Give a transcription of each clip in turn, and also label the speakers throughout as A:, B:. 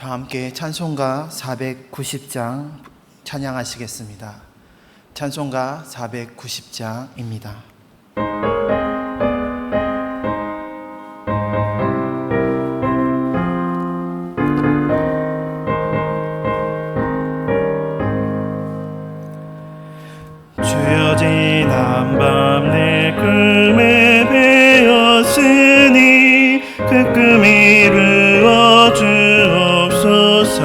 A: 다 함께 찬송가 490장 찬양하시겠습니다. 찬송가 490장입니다. 주여 지난 밤 내 꿈에 배었으니 그 꿈 이루어 주옵소서.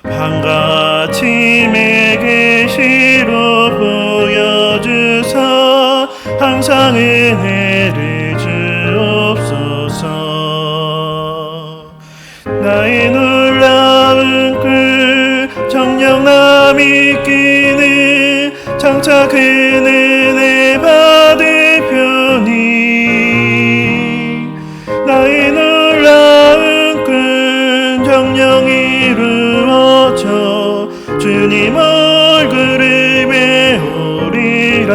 A: 밤과 아침에 계시로 보여주사 항상 은혜를 주옵소서. 나의 놀라운 꿈 정녕 남이 끼는 장차 그 은혜 받을 편이 나의 놀라운 꿈 정녕 이루어져 주님 얼굴을 배우리라.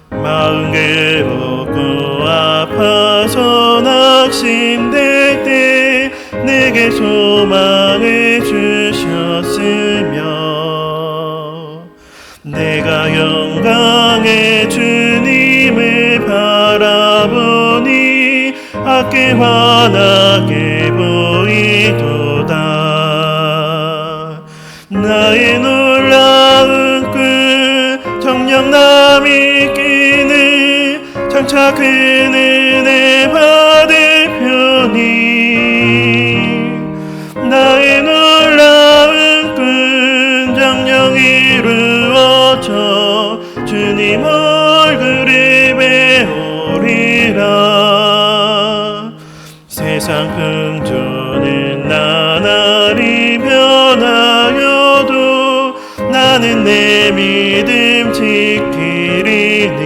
A: 마음 괴롭고 아파서 낙심될 때 내게 소망을 주셨으며 내가 영광의 주님을 바라보니 악기 환하게 보이도다. 나의 놀라운 꿈 정녕 남이 끼는 장차 그 은혜 받을 편이 나의 놀라운 꿈 정녕 이루어져 주님 얼굴을 배우리라. 세상 풍조는 나날이 변하여도 나는 내 믿음 지키리니.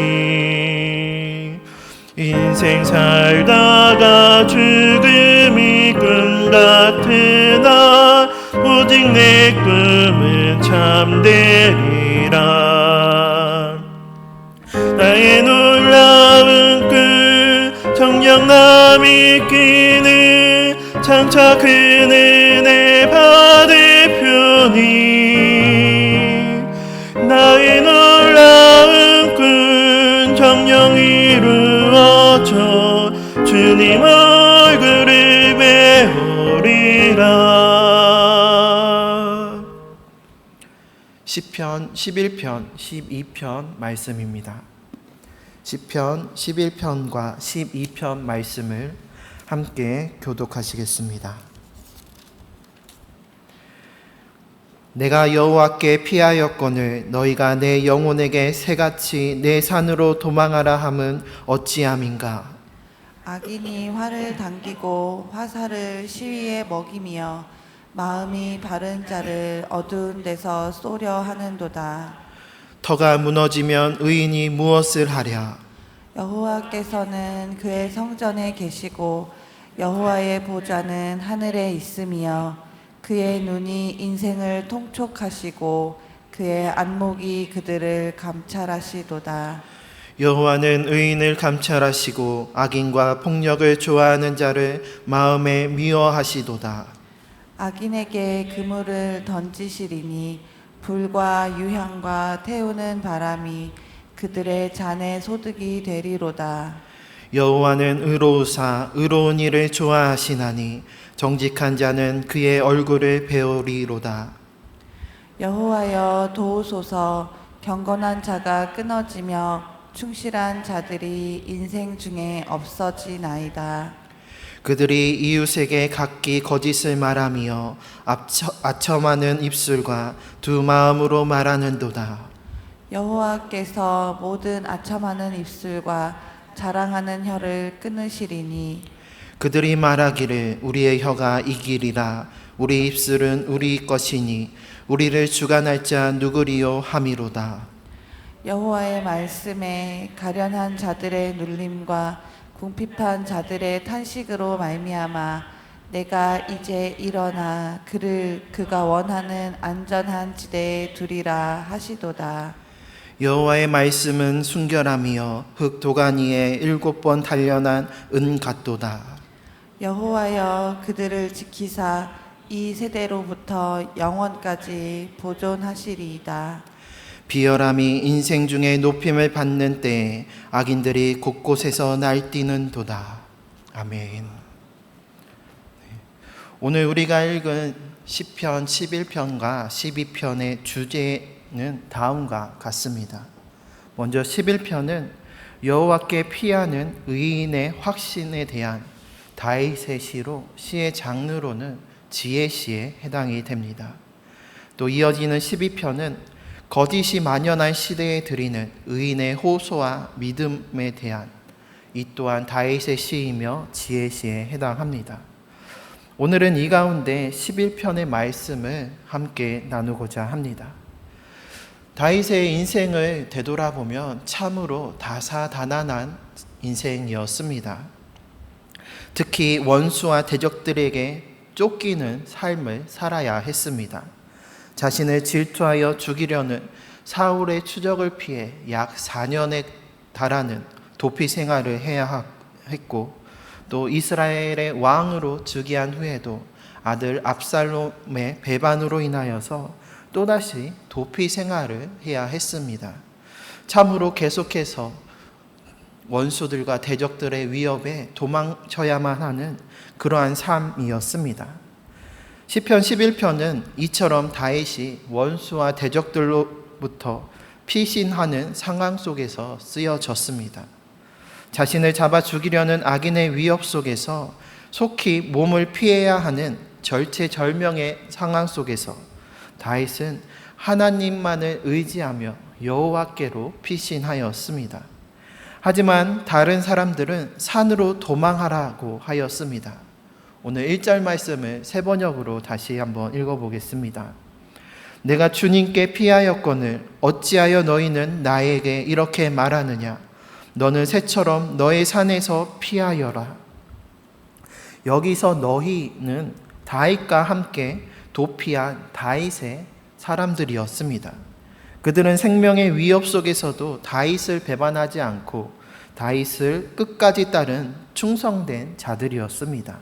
A: 인생 살다가 죽음이 꿈 같으나 오직 내 꿈은 참되리라. 나의 놀라운 꿈 정녕 남이 끼는 장차 그 은혜 받을 편이 나의 놀라운 꿈 정녕 이루어져 주님 얼굴을 배우리라. 시편 11편 12편 말씀입니다. 시편 11편과 12편 말씀을 함께 교독하시겠습니다. 내가 여호와께 피하였거늘 너희가 내 영혼에게 새같이 내 산으로 도망하라 함은 어찌함인가.
B: 악인이 활을 당기고 화살을 시위에 먹이며 마음이 바른 자를 어두운 데서 쏘려 하는도다.
A: 터가 무너지면 의인이 무엇을 하랴.
B: 여호와께서는 그의 성전에 계시고 여호와의 보좌는 하늘에 있으며 그의 눈이 인생을 통촉하시고 그의 안목이 그들을 감찰하시도다.
A: 여호와는 의인을 감찰하시고 악인과 폭력을 좋아하는 자를 마음에 미워하시도다.
B: 악인에게 그물을 던지시리니 불과 유향과 태우는 바람이 그들의 잔에 소득이 되리로다.
A: 여호와는 의로우사 의로운 일을 좋아하시나니 정직한 자는 그의 얼굴을 배우리로다.
B: 여호와여 도우소서. 경건한 자가 끊어지며 충실한 자들이 인생 중에 없어지나이다.
A: 그들이 이웃에게 각기 거짓을 말하며 아첨하는 입술과 두 마음으로 말하는도다.
B: 여호와께서 모든 아첨하는 입술과 자랑하는 혀를 끊으시리니
A: 그들이 말하기를 우리의 혀가 이기리라. 우리 입술은 우리 것이니 우리를 주관할 자 누구리요 함이로다.
B: 여호와의 말씀에 가련한 자들의 눌림과 궁핍한 자들의 탄식으로 말미암아 내가 이제 일어나 그를 그가 원하는 안전한 지대에 두리라 하시도다.
A: 여호와의 말씀은 순결함이여 흙 도가니에 7번 단련한 은 같도다.
B: 여호와여 그들을 지키사 이 세대로부터 영원까지 보존하시리이다.
A: 비열함이 인생 중에 높임을 받는 때에 악인들이 곳곳에서 날뛰는도다. 아멘. 오늘 우리가 읽은 시편 11편과 12편의 주제는 다음과 같습니다. 먼저 11편은 여호와께 피하는 의인의 확신에 대한 다윗의 시로, 시의 장르로는 지혜시에 해당이 됩니다. 또 이어지는 12편은 거짓이 만연한 시대에 드리는 의인의 호소와 믿음에 대한, 이 또한 다윗의 시이며 지혜시에 해당합니다. 오늘은 이 가운데 11편의 말씀을 함께 나누고자 합니다. 다윗의 인생을 되돌아보면 참으로 다사다난한 인생이었습니다. 특히 원수와 대적들에게 쫓기는 삶을 살아야 했습니다. 자신을 질투하여 죽이려는 사울의 추적을 피해 약 4년에 달하는 도피 생활을 해야 했고, 또 이스라엘의 왕으로 즉위한 후에도 아들 압살롬의 배반으로 인하여서 또다시 도피 생활을 해야 했습니다. 참으로 계속해서 원수들과 대적들의 위협에 도망쳐야만 하는 그러한 삶이었습니다. 시편 11편은 이처럼 다윗이 원수와 대적들로부터 피신하는 상황 속에서 쓰여졌습니다. 자신을 잡아 죽이려는 악인의 위협 속에서 속히 몸을 피해야 하는 절체절명의 상황 속에서 다윗은 하나님만을 의지하며 여호와께로 피신하였습니다. 하지만 다른 사람들은 산으로 도망하라고 하였습니다. 오늘 1절 말씀을 세 번역으로 다시 한번 읽어보겠습니다. 내가 주님께 피하였거늘 어찌하여 너희는 나에게 이렇게 말하느냐? 너는 새처럼 너의 산에서 피하여라. 여기서 너희는 다윗과 함께 도피한 다윗의 사람들이었습니다. 그들은 생명의 위협 속에서도 다윗을 배반하지 않고 다윗을 끝까지 따른 충성된 자들이었습니다.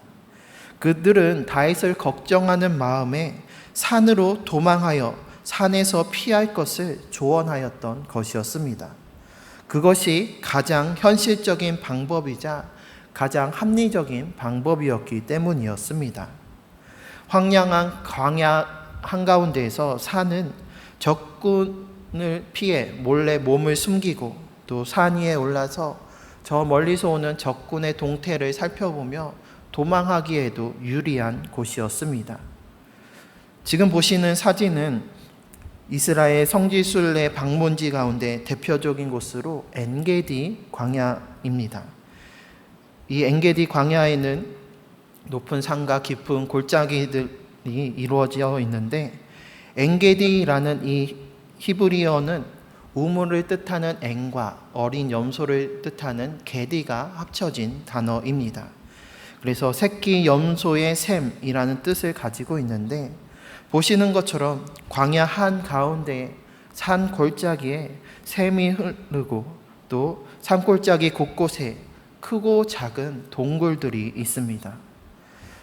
A: 그들은 다윗을 걱정하는 마음에 산으로 도망하여 산에서 피할 것을 조언하였던 것이었습니다. 그것이 가장 현실적인 방법이자 가장 합리적인 방법이었기 때문이었습니다. 황량한 광야 한가운데에서 사는 적군을 피해 몰래 몸을 숨기고 또 산 위에 올라서 저 멀리서 오는 적군의 동태를 살펴보며 도망하기에도 유리한 곳이었습니다. 지금 보시는 사진은 이스라엘 성지순례 방문지 가운데 대표적인 곳으로 엔게디 광야입니다. 이 엔게디 광야에는 높은 산과 깊은 골짜기들이 이루어져 있는데, 엔게디라는 이 히브리어는 우물을 뜻하는 엔과 어린 염소를 뜻하는 게디가 합쳐진 단어입니다. 그래서 새끼 염소의 샘이라는 뜻을 가지고 있는데, 보시는 것처럼 광야 한가운데 산 골짜기에 샘이 흐르고 또 산골짜기 곳곳에 크고 작은 동굴들이 있습니다.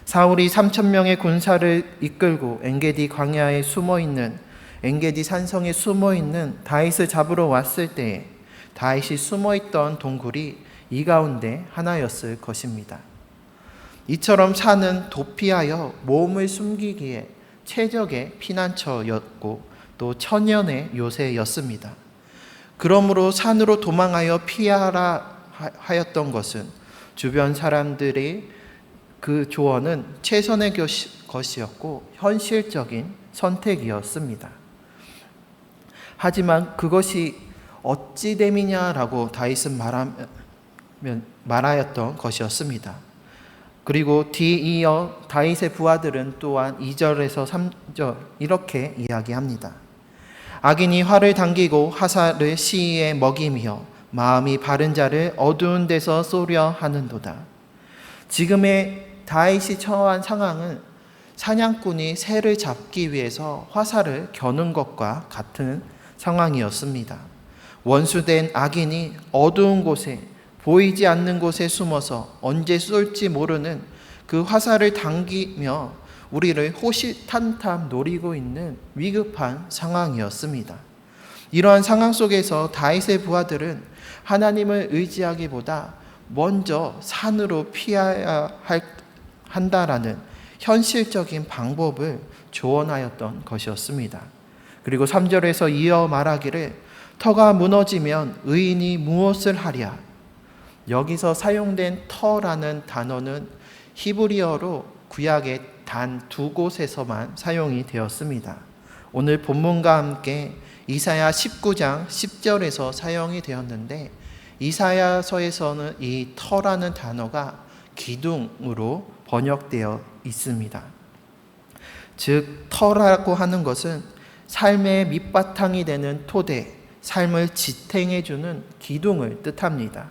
A: 사울이 3,000명의 군사를 이끌고 엔게디 광야에 숨어있는, 엔게디 산성에 숨어있는 다윗을 잡으러 왔을 때에 다윗이 숨어있던 동굴이 이 가운데 하나였을 것입니다. 이처럼 산은 도피하여 몸을 숨기기에 최적의 피난처였고 또 천연의 요새였습니다. 그러므로 산으로 도망하여 피하라 하였던 것은 주변 사람들이 그 조언은 최선의 것이었고 현실적인 선택이었습니다. 하지만 그것이 어찌 됨이냐라고 다윗은 말하였던 것이었습니다. 그리고 뒤이어 다윗의 부하들은 또한 2절에서 3절 이렇게 이야기합니다. 악인이 활을 당기고 화살을 시위에 먹이며 마음이 바른 자를 어두운 데서 쏘려 하는도다. 지금의 다윗이 처한 상황은 사냥꾼이 새를 잡기 위해서 화살을 겨눈 것과 같은 상황이었습니다. 원수된 악인이 어두운 곳에, 보이지 않는 곳에 숨어서 언제 쏠지 모르는 그 화살을 당기며 우리를 호시탐탐 노리고 있는 위급한 상황이었습니다. 이러한 상황 속에서 다윗의 부하들은 하나님을 의지하기보다 먼저 산으로 피해야 한다라는 현실적인 방법을 조언하였던 것이었습니다. 그리고 3절에서 이어 말하기를 터가 무너지면 의인이 무엇을 하랴. 여기서 사용된 터라는 단어는 히브리어로 구약의 단 2곳에서만 사용이 되었습니다. 오늘 본문과 함께 이사야 19장 10절에서 사용이 되었는데, 이사야서에서는 이 터라는 단어가 기둥으로 번역되어 있습니다. 즉 터라고 하는 것은 삶의 밑바탕이 되는 토대, 삶을 지탱해주는 기둥을 뜻합니다.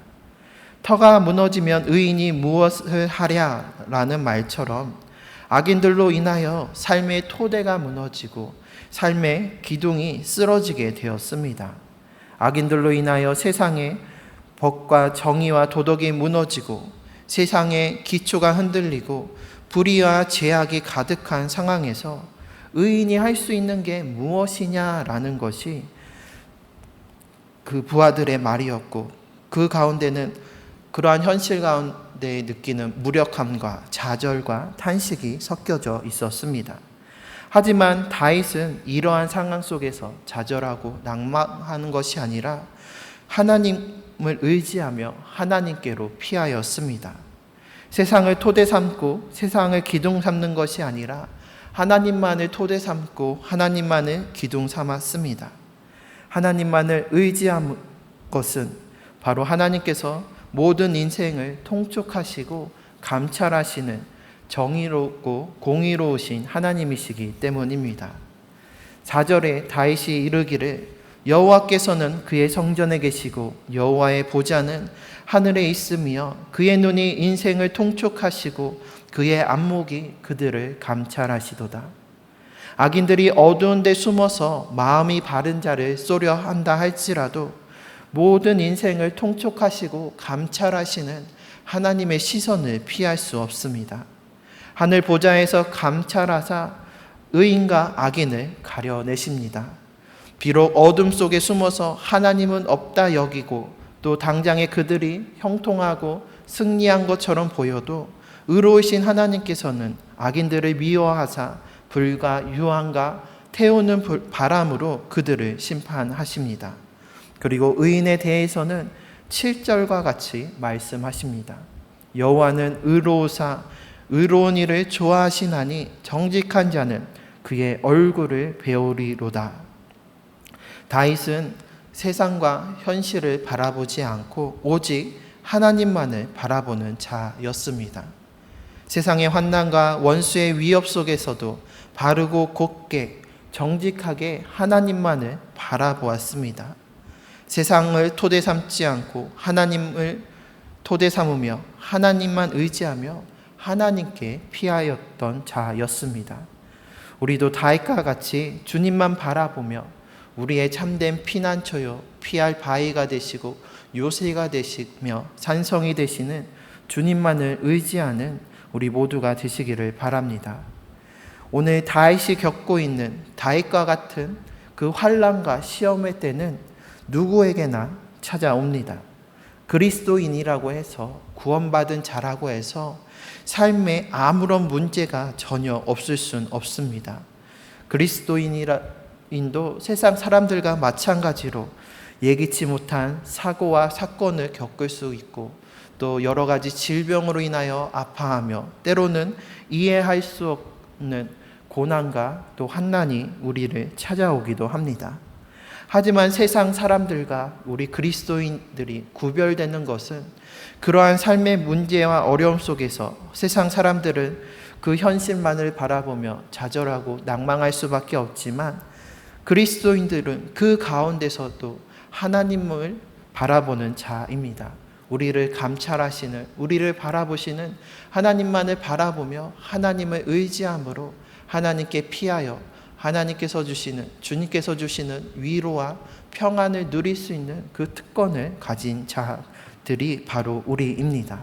A: 터가 무너지면 의인이 무엇을 하랴라는 말처럼 악인들로 인하여 삶의 토대가 무너지고 삶의 기둥이 쓰러지게 되었습니다. 악인들로 인하여 세상의 법과 정의와 도덕이 무너지고 세상의 기초가 흔들리고 불의와 죄악이 가득한 상황에서 의인이 할 수 있는 게 무엇이냐라는 것이 그 부하들의 말이었고, 그 가운데는 그러한 현실 가운데 느끼는 무력함과 좌절과 탄식이 섞여져 있었습니다. 하지만 다윗은 이러한 상황 속에서 좌절하고 낭망하는 것이 아니라 하나님을 의지하며 하나님께로 피하였습니다. 세상을 토대 삼고 세상을 기둥 삼는 것이 아니라 하나님만을 토대 삼고 하나님만을 기둥 삼았습니다. 하나님만을 의지한 것은 바로 하나님께서 모든 인생을 통촉하시고 감찰하시는 정의롭고 공의로우신 하나님이시기 때문입니다. 4절에 다윗이 이르기를 여호와께서는 그의 성전에 계시고 여호와의 보좌는 하늘에 있으며 그의 눈이 인생을 통촉하시고 그의 안목이 그들을 감찰하시도다. 악인들이 어두운 데 숨어서 마음이 바른 자를 쏘려 한다 할지라도 모든 인생을 통촉하시고 감찰하시는 하나님의 시선을 피할 수 없습니다. 하늘 보좌에서 감찰하사 의인과 악인을 가려내십니다. 비록 어둠 속에 숨어서 하나님은 없다 여기고 또 당장에 그들이 형통하고 승리한 것처럼 보여도 의로우신 하나님께서는 악인들을 미워하사 불과 유황과 태우는 바람으로 그들을 심판하십니다. 그리고 의인에 대해서는 7절과 같이 말씀하십니다. 여호와는 의로우사 의로운 일을 좋아하시나니 정직한 자는 그의 얼굴을 배우리로다. 다윗은 세상과 현실을 바라보지 않고 오직 하나님만을 바라보는 자였습니다. 세상의 환난과 원수의 위협 속에서도 바르고 곧게 정직하게 하나님만을 바라보았습니다. 세상을 토대 삼지 않고 하나님을 토대 삼으며 하나님만 의지하며 하나님께 피하였던 자였습니다. 우리도 다윗과 같이 주님만 바라보며 우리의 참된 피난처요 피할 바위가 되시고 요새가 되시며 산성이 되시는 주님만을 의지하는 우리 모두가 되시기를 바랍니다. 오늘 다윗이 겪고 있는 다윗과 같은 그 환난과 시험의 때는 누구에게나 찾아옵니다. 그리스도인이라고 해서 구원받은 자라고 해서 삶에 아무런 문제가 전혀 없을 순 없습니다. 그리스도인도 세상 사람들과 마찬가지로 예기치 못한 사고와 사건을 겪을 수 있고 또 여러 가지 질병으로 인하여 아파하며 때로는 이해할 수 없는 고난과 또 환난이 우리를 찾아오기도 합니다. 하지만 세상 사람들과 우리 그리스도인들이 구별되는 것은 그러한 삶의 문제와 어려움 속에서 세상 사람들은 그 현실만을 바라보며 좌절하고 낭망할 수밖에 없지만 그리스도인들은 그 가운데서도 하나님을 바라보는 자입니다. 우리를 감찰하시는, 우리를 바라보시는 하나님만을 바라보며 하나님을 의지함으로 하나님께 피하여 하나님께서 주시는, 주님께서 주시는 위로와 평안을 누릴 수 있는 그 특권을 가진 자들이 바로 우리입니다.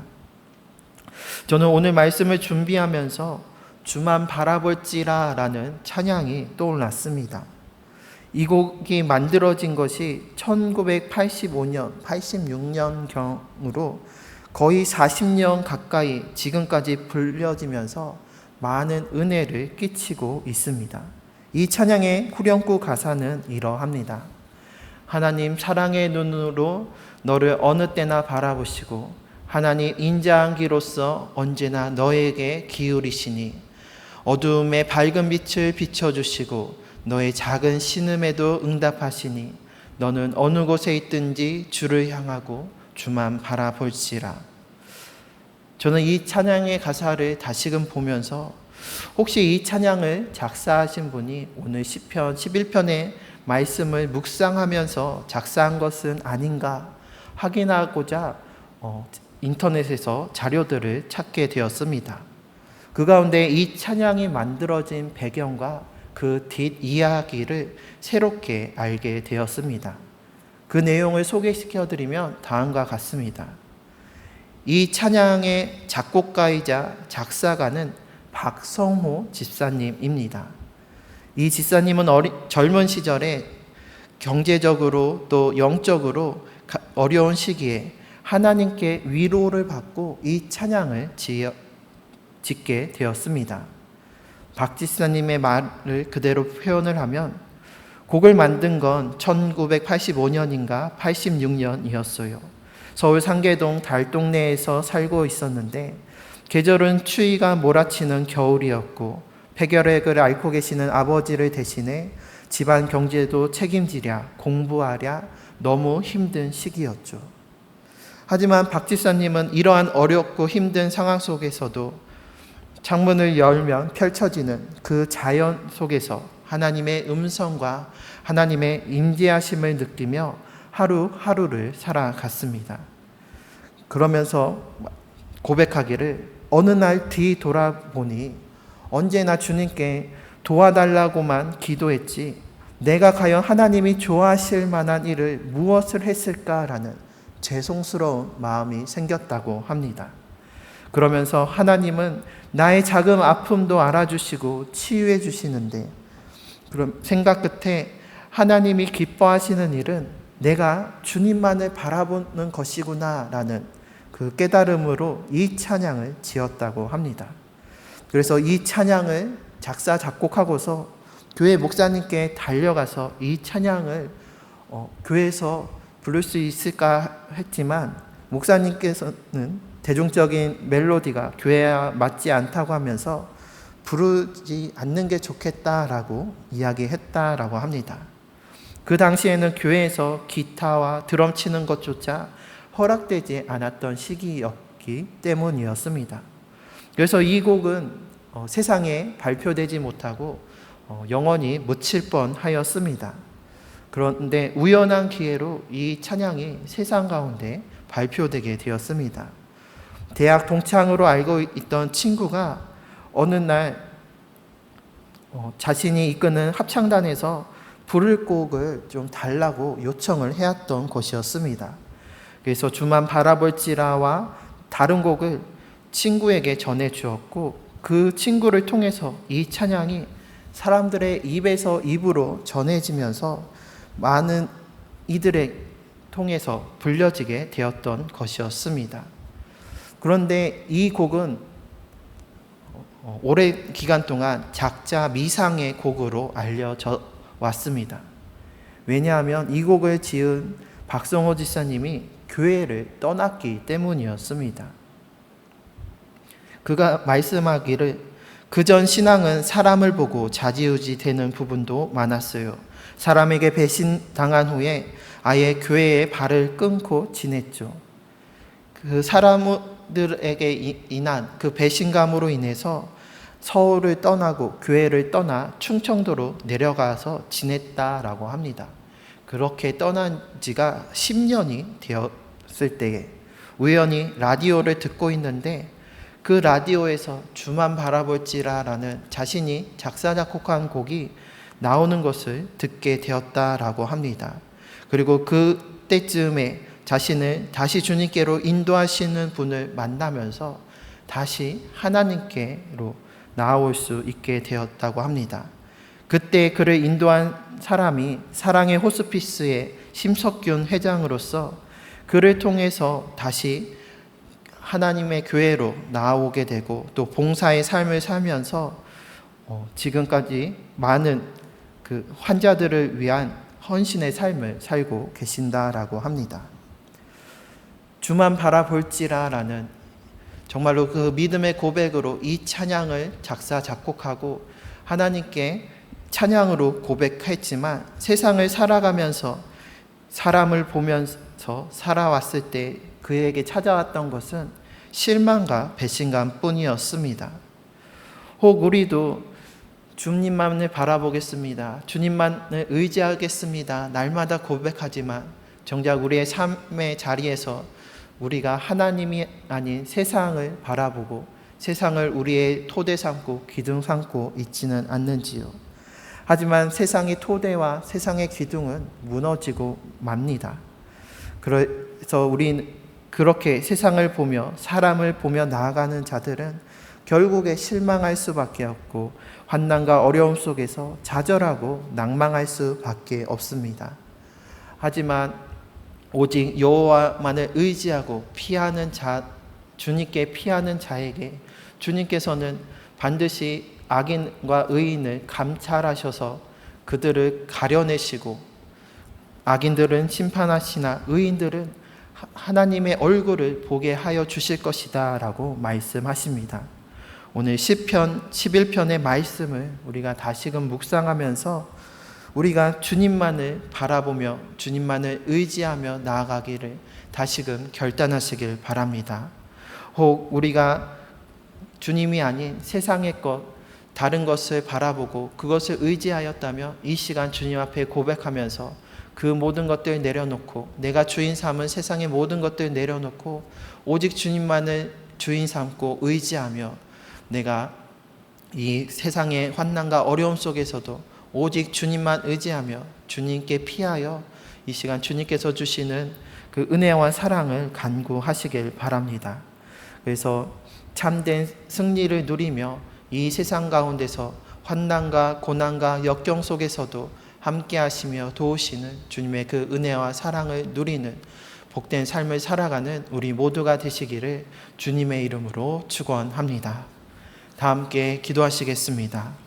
A: 저는 오늘 말씀을 준비하면서 주만 바라볼지라 라는 찬양이 떠올랐습니다. 이 곡이 만들어진 것이 1985년, 86년경으로 거의 40년 가까이 지금까지 불려지면서 많은 은혜를 끼치고 있습니다. 이 찬양의 후렴구 가사는 이러합니다. 하나님 사랑의 눈으로 너를 어느 때나 바라보시고 하나님 인자한기로서 언제나 너에게 기울이시니 어두움에 밝은 빛을 비춰주시고 너의 작은 신음에도 응답하시니 너는 어느 곳에 있든지 주를 향하고 주만 바라볼지라. 저는 이 찬양의 가사를 다시금 보면서 혹시 이 찬양을 작사하신 분이 오늘 시편 11편의 말씀을 묵상하면서 작사한 것은 아닌가 확인하고자 인터넷에서 자료들을 찾게 되었습니다. 그 가운데 이 찬양이 만들어진 배경과 그 뒷이야기를 새롭게 알게 되었습니다. 그 내용을 소개시켜드리면 다음과 같습니다. 이 찬양의 작곡가이자 작사가는 박성호 집사님입니다. 이 집사님은 젊은 시절에 경제적으로 또 영적으로 어려운 시기에 하나님께 위로를 받고 이 찬양을 짓게 되었습니다. 박 집사님의 말을 그대로 표현을 하면 곡을 만든 건 1985년인가 86년이었어요. 서울 상계동 달동네에서 살고 있었는데 계절은 추위가 몰아치는 겨울이었고 폐결핵을 앓고 계시는 아버지를 대신해 집안 경제도 책임지랴 공부하랴 너무 힘든 시기였죠. 하지만 박 집사님은 이러한 어렵고 힘든 상황 속에서도 창문을 열면 펼쳐지는 그 자연 속에서 하나님의 음성과 하나님의 임재하심을 느끼며 하루하루를 살아갔습니다. 그러면서 고백하기를 어느 날 뒤돌아보니 언제나 주님께 도와달라고만 기도했지 내가 과연 하나님이 좋아하실 만한 일을 무엇을 했을까라는 죄송스러운 마음이 생겼다고 합니다. 그러면서 하나님은 나의 작은 아픔도 알아주시고 치유해 주시는데 그럼 생각 끝에 하나님이 기뻐하시는 일은 내가 주님만을 바라보는 것이구나 라는 그 깨달음으로 이 찬양을 지었다고 합니다. 그래서 이 찬양을 작사 작곡하고서 교회 목사님께 달려가서 이 찬양을 교회에서 부를 수 있을까 했지만 목사님께서는 대중적인 멜로디가 교회와 맞지 않다고 하면서 부르지 않는 게 좋겠다라고 이야기했다라고 합니다. 그 당시에는 교회에서 기타와 드럼 치는 것조차 허락되지 않았던 시기였기 때문이었습니다. 그래서 이 곡은 세상에 발표되지 못하고 영원히 묻힐 뻔하였습니다. 그런데 우연한 기회로 이 찬양이 세상 가운데 발표되게 되었습니다. 대학 동창으로 알고 있던 친구가 어느 날 자신이 이끄는 합창단에서 부를 곡을 좀 달라고 요청을 해왔던 것이었습니다. 그래서 주만 바라볼지라와 다른 곡을 친구에게 전해 주었고 그 친구를 통해서 이 찬양이 사람들의 입에서 입으로 전해지면서 많은 이들의 통해서 불려지게 되었던 것이었습니다. 그런데 이 곡은 오래 기간 동안 작자 미상의 곡으로 알려져 왔습니다. 왜냐하면 이 곡을 지은 박성호 집사님이 교회를 떠났기 때문이었습니다. 그가 말씀하기를 그전 신앙은 사람을 보고 좌지우지 되는 부분도 많았어요. 사람에게 배신당한 후에 아예 교회의 발을 끊고 지냈죠. 그 사람들에게 인한 그 배신감으로 인해서 서울을 떠나고 교회를 떠나 충청도로 내려가서 지냈다라고 합니다. 그렇게 떠난 지가 10년이 되었을 때에 우연히 라디오를 듣고 있는데 그 라디오에서 주만 바라볼지라라는 자신이 작사 작곡한 곡이 나오는 것을 듣게 되었다라고 합니다. 그리고 그때쯤에 자신을 다시 주님께로 인도하시는 분을 만나면서 다시 하나님께로 나아올 수 있게 되었다고 합니다. 그때 그를 인도한 사람이 사랑의 호스피스의 심석균 회장으로서 그를 통해서 다시 하나님의 교회로 나아오게 되고 또 봉사의 삶을 살면서 지금까지 많은 그 환자들을 위한 헌신의 삶을 살고 계신다라고 합니다. 주만 바라볼지라라는 정말로 그 믿음의 고백으로 이 찬양을 작사 작곡하고 하나님께 찬양으로 고백했지만 세상을 살아가면서 사람을 보면서 살아왔을 때 그에게 찾아왔던 것은 실망과 배신감 뿐이었습니다. 혹 우리도 주님만을 바라보겠습니다. 주님만을 의지하겠습니다. 날마다 고백하지만 정작 우리의 삶의 자리에서 우리가 하나님이 아닌 세상을 바라보고 세상을 우리의 토대 삼고 기둥 삼고 있지는 않는지요. 하지만 세상의 토대와 세상의 기둥은 무너지고 맙니다. 그래서 우리는 그렇게 세상을 보며 사람을 보며 나아가는 자들은 결국에 실망할 수밖에 없고 환난과 어려움 속에서 좌절하고 낭망할 수밖에 없습니다. 하지만 오직 여호와만을 의지하고 피하는 자, 주님께 피하는 자에게 주님께서는 반드시 악인과 의인을 감찰하셔서 그들을 가려내시고 악인들은 심판하시나 의인들은 하나님의 얼굴을 보게 하여 주실 것이다 라고 말씀하십니다. 오늘 시편 11편의 말씀을 우리가 다시금 묵상하면서 우리가 주님만을 바라보며 주님만을 의지하며 나아가기를 다시금 결단하시길 바랍니다. 혹 우리가 주님이 아닌 세상의 것, 다른 것을 바라보고 그것을 의지하였다며 이 시간 주님 앞에 고백하면서 그 모든 것들을 내려놓고 내가 주인 삼은 세상의 모든 것들을 내려놓고 오직 주님만을 주인 삼고 의지하며 내가 이 세상의 환난과 어려움 속에서도 오직 주님만 의지하며 주님께 피하여 이 시간 주님께서 주시는 그 은혜와 사랑을 간구하시길 바랍니다. 그래서 참된 승리를 누리며 이 세상 가운데서 환난과 고난과 역경 속에서도 함께 하시며 도우시는 주님의 그 은혜와 사랑을 누리는 복된 삶을 살아가는 우리 모두가 되시기를 주님의 이름으로 축원합니다. 다 함께 기도하시겠습니다.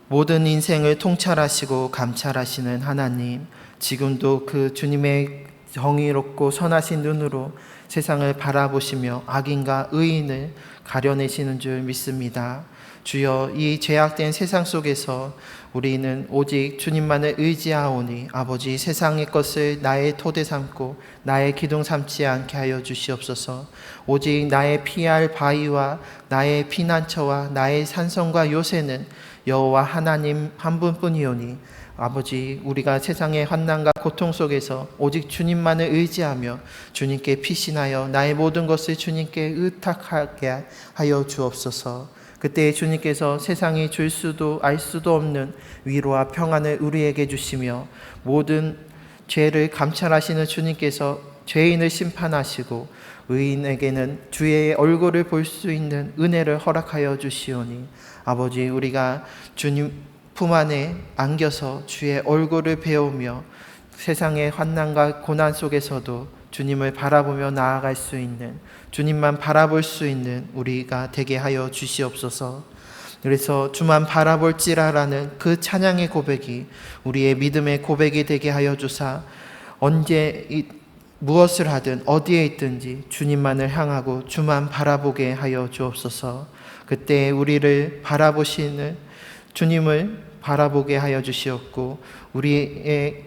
A: 모든 인생을 통찰하시고 감찰하시는 하나님, 지금도 그 주님의 정의롭고 선하신 눈으로 세상을 바라보시며 악인과 의인을 가려내시는 줄 믿습니다. 주여, 이 죄악된 세상 속에서 우리는 오직 주님만을 의지하오니 아버지 세상의 것을 나의 토대 삼고 나의 기둥 삼지 않게 하여 주시옵소서. 오직 나의 피할 바위와 나의 피난처와 나의 산성과 요새는 여호와 하나님 한 분뿐이오니 아버지, 우리가 세상의 환난과 고통 속에서 오직 주님만을 의지하며 주님께 피신하여 나의 모든 것을 주님께 의탁하게 하여 주옵소서. 그때 주님께서 세상이 줄 수도 알 수도 없는 위로와 평안을 우리에게 주시며 모든 죄를 감찰하시는 주님께서 죄인을 심판하시고 의인에게는 주의 얼굴을 볼 수 있는 은혜를 허락하여 주시오니 아버지, 우리가 주님 품 안에 안겨서 주의 얼굴을 배우며 세상의 환난과 고난 속에서도 주님을 바라보며 나아갈 수 있는, 주님만 바라볼 수 있는 우리가 되게 하여 주시옵소서. 그래서 주만 바라볼지라라는 그 찬양의 고백이 우리의 믿음의 고백이 되게 하여 주사 언제 무엇을 하든 어디에 있든지 주님만을 향하고 주만 바라보게 하여 주옵소서. 그때 우리를 바라보시는 주님을 바라보게 하여 주시옵고 우리의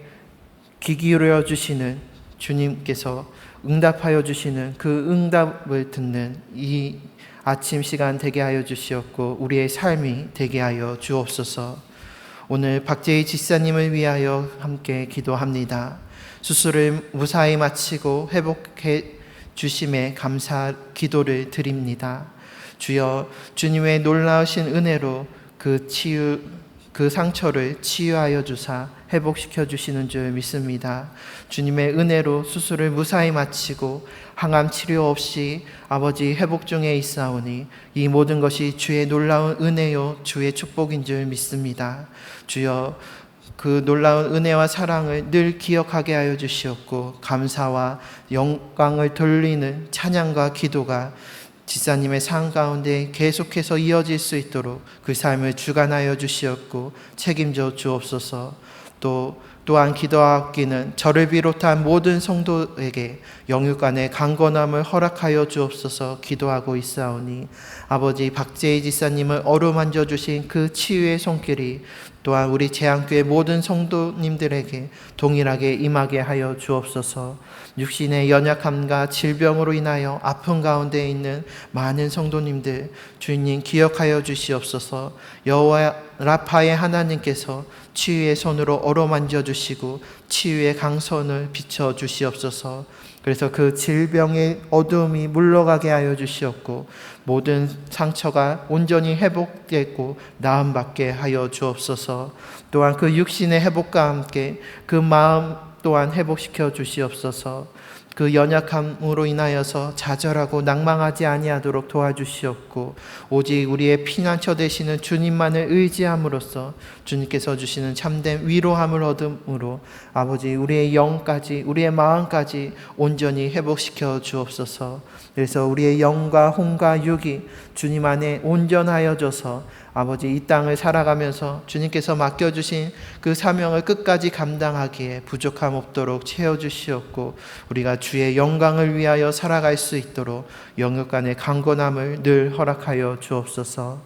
A: 귀 기울여 주시는 주님께서 응답하여 주시는 그 응답을 듣는 이 아침 시간 되게 하여 주시옵고 우리의 삶이 되게 하여 주옵소서. 오늘 박재희 집사님을 위하여 함께 기도합니다. 수술을 무사히 마치고 회복해 주심에 감사 기도를 드립니다. 주여, 주님의 놀라우신 은혜로 그 상처를 치유하여 주사 회복시켜 주시는 줄 믿습니다. 주님의 은혜로 수술을 무사히 마치고 항암 치료 없이 아버지 회복 중에 있사오니 이 모든 것이 주의 놀라운 은혜요 주의 축복인 줄 믿습니다. 주여, 그 놀라운 은혜와 사랑을 늘 기억하게 하여 주시옵고 감사와 영광을 돌리는 찬양과 기도가 지사님의 삶 가운데 계속해서 이어질 수 있도록 그 삶을 주관하여 주시옵고 책임져 주옵소서. 또한 기도하기는 저를 비롯한 모든 성도에게 영육간의 강건함을 허락하여 주옵소서 기도하고 있사오니 아버지 박재희 지사님을 어루만져 주신 그 치유의 손길이 또한 우리 재앙교회 모든 성도님들에게 동일하게 임하게 하여 주옵소서. 육신의 연약함과 질병으로 인하여 아픈 가운데 있는 많은 성도님들 주님 기억하여 주시옵소서. 여호와 라파의 하나님께서 치유의 손으로 어루만져 주시고 치유의 강선을 비춰 주시옵소서. 그래서 그 질병의 어두움이 물러가게 하여 주시옵고 모든 상처가 온전히 회복되고 나음받게 하여 주옵소서. 또한 그 육신의 회복과 함께 그 마음 또한 회복시켜 주시옵소서. 그 연약함으로 인하여서 좌절하고 낭망하지 아니하도록 도와주시옵고 오직 우리의 피난처 되시는 주님만을 의지함으로써 주님께서 주시는 참된 위로함을 얻음으로 아버지 우리의 영까지 우리의 마음까지 온전히 회복시켜 주옵소서. 그래서 우리의 영과 혼과 육이 주님 안에 온전하여져서 아버지 이 땅을 살아가면서 주님께서 맡겨주신 그 사명을 끝까지 감당하기에 부족함 없도록 채워주시옵고 우리가 주의 영광을 위하여 살아갈 수 있도록 영육간의 강건함을 늘 허락하여 주옵소서.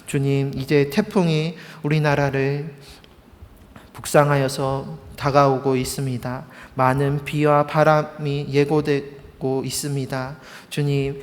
A: 주님, 이제 태풍이 우리나라를 북상하여서 다가오고 있습니다. 많은 비와 바람이 예고되고 있습니다. 주님,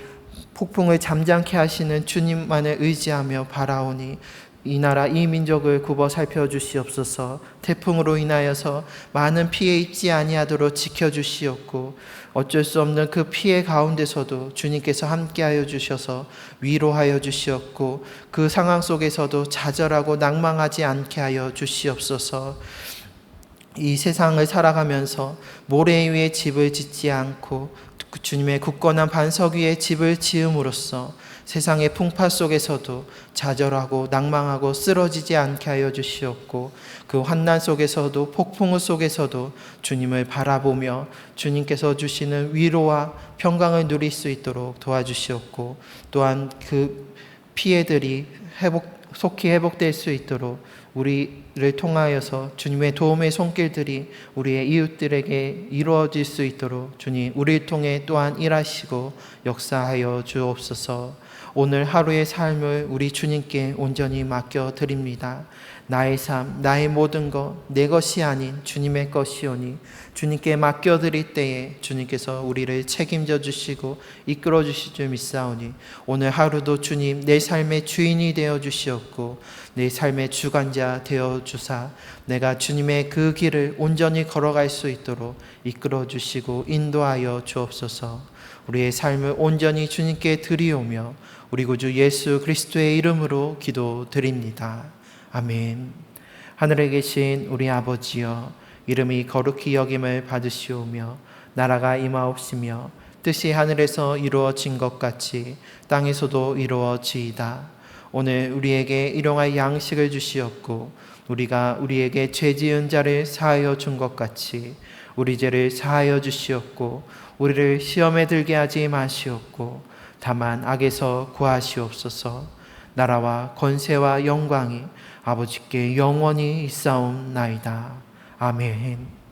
A: 폭풍을 잠잠케 하시는 주님만을 의지하며 바라오니 이 나라 이 민족을 굽어 살펴주시옵소서. 태풍으로 인하여서 많은 피해 입지 아니하도록 지켜주시옵고 어쩔 수 없는 그 피해 가운데서도 주님께서 함께하여 주셔서 위로하여 주시옵고 그 상황 속에서도 좌절하고 낭망하지 않게 하여 주시옵소서. 이 세상을 살아가면서 모래 위에 집을 짓지 않고 주님의 굳건한 반석 위에 집을 지음으로써 세상의 풍파 속에서도 좌절하고 낭망하고 쓰러지지 않게 하여 주시옵고 그 환난 속에서도 폭풍 속에서도 주님을 바라보며 주님께서 주시는 위로와 평강을 누릴 수 있도록 도와주시옵고 또한 그 피해들이 속히 회복될 수 있도록 우리를 통하여서 주님의 도움의 손길들이 우리의 이웃들에게 이루어질 수 있도록 주님 우리를 통해 또한 일하시고 역사하여 주옵소서. 오늘 하루의 삶을 우리 주님께 온전히 맡겨드립니다. 나의 삶, 나의 모든 것, 내 것이 아닌 주님의 것이오니 주님께 맡겨드릴 때에 주님께서 우리를 책임져 주시고 이끌어 주실 줄 믿사오니 오늘 하루도 주님 내 삶의 주인이 되어 주시옵고 내 삶의 주관자 되어 주사 내가 주님의 그 길을 온전히 걸어갈 수 있도록 이끌어 주시고 인도하여 주옵소서. 우리의 삶을 온전히 주님께 드리오며 우리 구주 예수 그리스도의 이름으로 기도드립니다. 아멘. 하늘에 계신 우리 아버지여, 이름이 거룩히 여김을 받으시오며 나라가 임하옵시며 뜻이 하늘에서 이루어진 것 같이 땅에서도 이루어지이다. 오늘 우리에게 일용할 양식을 주시옵고 우리가 우리에게 죄 지은 자를 사하여 준 것 같이 우리 죄를 사하여 주시옵고 우리를 시험에 들게 하지 마시옵고 다만 악에서 구하시옵소서. 나라와 권세와 영광이 아버지께 영원히 있사옵나이다. 아멘.